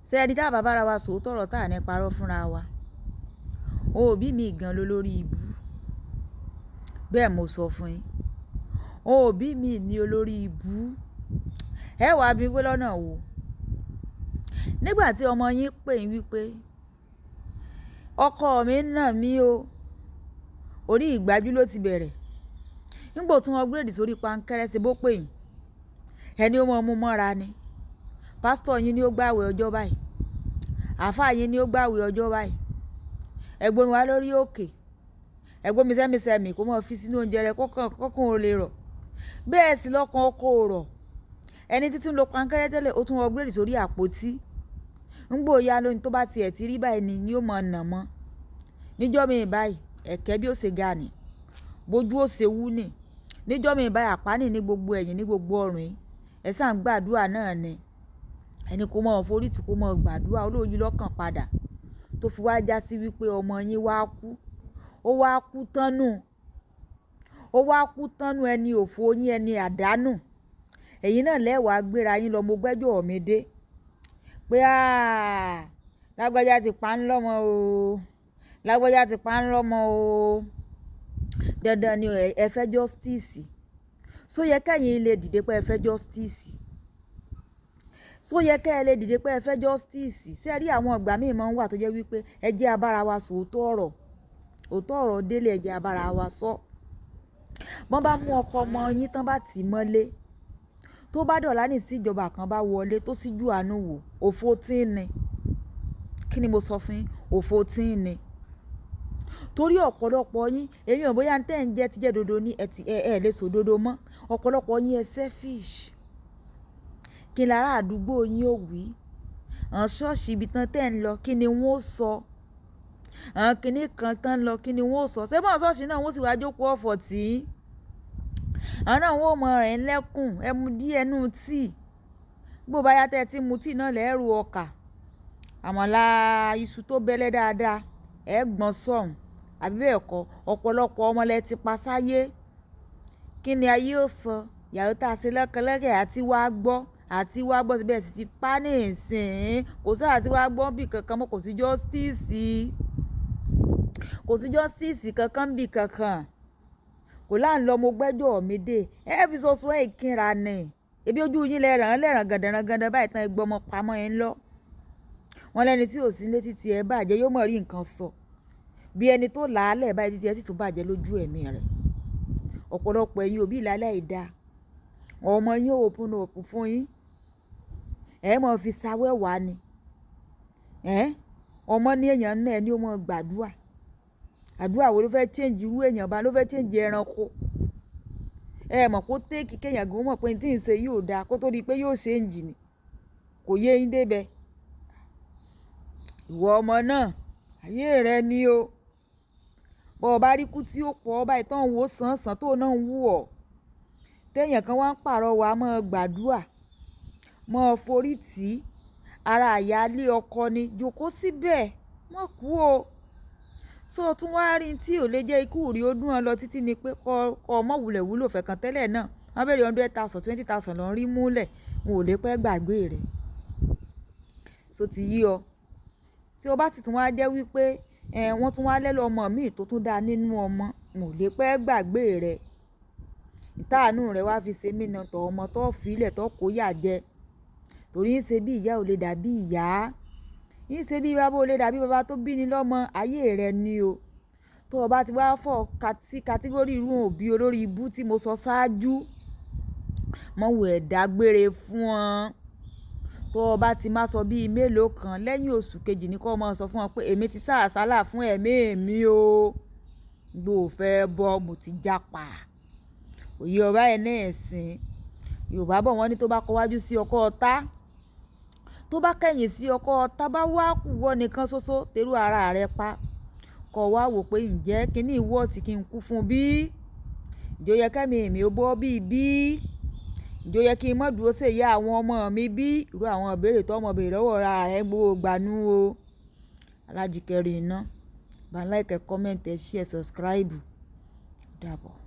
ṣé ẹni tá bàbá ara wa sòótọ́ ọ̀rọ̀ tá ní parọ́ fúnra wa òbí mi gan ló lórí ibú bẹ́ẹ̀ mo sọ fún yín òbí mi ní olórí ibú ẹ wàá bí wé lọ́nà wo nígbà tí ọmọ yín pè yín wípé ọkọ mi ń nà mí o orí ìgbájú ló ti bẹ̀rẹ̀ nígbà tí wọ́n gírèdì sórí pankẹ́rẹ́ ṣe bó pè yín ẹni ó mọ̀ mú mọ́ra ni pásítọ̀ yín ni ó gbààwẹ̀ ọjọ́ báyìí àáfàá yín ni ó gbààwẹ̀ ọjọ́ báyìí ẹ̀gbọ́n mi wá lórí òkè ẹ̀gbọ́n mi sẹ́mi kó mọ̀ fi sínú oúnjẹ rẹ̀ kọ́kàn ó lè rọ̀ bẹ́ẹ̀ sì lọ́kàn ọkọ̀ ò rọ̀ ẹni títí ń lo pankẹ́rẹ́ tẹ́lẹ̀ ó tún upgrade sórí àpótí ńgbò ya lóyún tó bá tiẹ̀ ti rí báyìí ni ó mọ̀ nà mọ́ níjọ́ mi báyìí ẹ̀kẹ́ bí ó ṣe ga ni bójú ó ṣe wú ni níjọ́ mi báyìí àpáni ní gbogbo ẹ̀yìn ní gbogbo ọrùn yìí ẹ̀ sàn gbàdúrà náà ni ẹni kó mọ̀ forí tí kó mọ̀ gbàdúrà olóyún lọ́kàn padà tó fi wá já sí wípé ọmọ yín wá kú ó wá kú tánú ẹni òfò yín ẹni àdánù ẹ̀yin náà lẹ́wàá gbéra yín lọ mo gbẹ́jọ́ mi dé pé lágbájá ti pa ń lọ́mọ o lágbájá ti pa ń lọ́mọ o dandan ni ẹ fẹ́ justice só yẹ kẹ́yìn lè dìde pé ẹ fẹ́ justice só yẹ kẹ́ ẹ lè dìde pé ẹ fẹ́ justice ṣé ẹ rí àwọn ìgbà míì máa ń wà tó jẹ́ wípé ẹ jẹ́ abára wa sòótọ́ ọ̀rọ̀ òótọ́ ọ̀rọ̀ délé ẹ jẹ́ abára wa sọ bọ́n bá mú ọkọ ọmọ yín tán bá tì í mọ́lé tó bá dọ̀lá ní sí ìjọba kan bá wọlé tó síjú àánú wò òfò tí ń ni kí ni mo sọ fún yín òfò tí ń ni torí ọ̀pọ̀lọpọ̀ yín èmi ò bóyá tẹ́ ń jẹ́ ti jẹ́ dodo ní ẹ lè sọ dodo mọ́ ọ̀pọ̀lọpọ̀ yín ẹ selfish kí n lára àdúgbò yín ò wí àwọn ṣọ́ọ̀ṣì ibi tán tẹ́ ń lọ kí ni wọ́n sọ àwọn kinní kan tán lọ kí ni wọ́n sọ ṣé bọ́n ṣọ́ọ̀ṣì náà wọ́n sì wá jókòó ọ̀fọ̀ tí àwọn náà wọ́n mọ rẹ̀ ń lẹ́kùn ẹmu díẹ̀ nù tíì bó bá yá tẹ́ tí mu tíì náà lẹ́rù ọkà àmàlà iṣu tó bẹ́lẹ́ dáadáa ẹ̀ gbọ́n sọ̀hún àbí bẹ́ẹ̀ kọ́ ọ̀pọ̀lọpọ̀ ọmọlẹ̀ ti pa sáyé kí ni ayé ò sọ ìyàwó tá a ṣe lẹ́kẹ̀lẹ́kẹ̀ àti wá gbọ́ síbẹ̀ sì ti pa ní ìsìn kò sí àti wá gbọ́ bí kankan mọ́ kò sí justice kankan bí kankan kò láà ń lọ mo gbẹ́jọ́ mi dé ẹ fi sọ́sọ́ ẹ̀ kínra ni ebi ojú yín lẹ́ràn gàdàràn báyìí tán ẹgbẹ́ ọmọ pamọ́ ẹ̀ ń lọ wọn lẹ́ni tí ò sí létí tí ẹ bàjẹ́ yóò mọ̀ rí nǹkan sọ bí ẹni tó làálẹ̀ báyìí títí ẹ sì tún bàjẹ́ lójú ẹ̀mí rẹ̀ ọ̀pọ̀lọpọ̀ ẹ̀yin òbí ìlàlẹ̀ ìdá ọmọ yín ò òpin fún yín ẹ mọ̀ fi sáwẹ́wà ni ọmọ ní èèyàn náà ni ó mọ̀ gbàdúrà àdúrà wo ló fẹ́ change irú èèyàn bá ló fẹ́ change ẹranko ẹ mọ̀ kó téèkì kéèyàn gan mọ̀ pé tí ń ṣe yóò dáa kó tó di pé yóò ṣe ń jì ní kò yé yín débẹ̀ ìwọ ọmọ náà ayé rẹ ni o bọ́ ọ bá rí kú tí ó pọ̀ ọ báyìí tán wò sàn tó náà ń wù ọ́ téèyàn kan wá ń pàrọwà mọ́ gbàdúrà mọ́ forí tì í ara àyálé ọkọ ni jókòó síbẹ̀ mọ́ kú o so tún wá rí tí ò lè jẹ́ ikú rí ó dún ọ lọ títí ni pé kọ́ ọmọ wulẹ̀ wúlò fẹ̀kàn tẹ́lẹ̀ náà wọ́n bẹ̀rẹ̀ 100,000 20,000 lọ́n rí múlẹ̀ wọn ò lè pẹ́ gbàgbé rẹ̀ so ti yí ọ tí o bá sì tún wá jẹ́ wípé wọ́n tún wá lẹ́lọ́ ọmọ míì tó tún dáa nínú ọmọ wọn ò lè pẹ́ gbàgbé rẹ̀ ìtàànú rẹ̀ wá fi ṣe mìíràn tọ̀ ọmọ tó filẹ̀ tó kó yà jẹ torí ń ṣe bí ìyá ò lè dàbí ìyá ń ṣe bí bàbá ò lè dàbí bàbá tó bí ni lọ́mọ ayé rẹ̀ ni o tó o bá ti wá fọ̀ sí kátígórì irú òbí olórí ibú tí mo sọ ṣáájú mọ̀ wò ẹ̀ dágbére fún wọn tó o bá ti má sọ bíi mélòó kan lẹ́yìn oṣù kejì ní kó o máa sọ fún wọn pé èmi ti sàásálà fún ẹ̀mí mi o gbò fẹ́ bọ́ mo ti jápa òye ọba ẹ̀ náà ẹ̀sìn Yorùbá bọ̀ wọ́n ní tó bá kọwájú sí ọkọ ọ̀tá tó bá kẹ̀yìn sí ọkọ ọ̀tá bá wá kù wọ́ nìkan ṣoṣo tẹ̀rù ara rẹ̀ pa kọ̀ wá wò pé ǹjẹ́ kíní ìwọ́ tí kí n kú fún bí ìjọ yẹ kẹ́mi èmi ó bọ́ bíi bí ìjọ yẹ kí n mọ̀ dúró ṣèyí àwọn ọmọ mi bí irú àwọn ìbéèrè tó ọmọ béèrè lọ́wọ́ ara rẹ̀ gbogbo gbanú o Alájí Kẹrin iná bá ń like comment ẹ share subscribe dàbọ̀.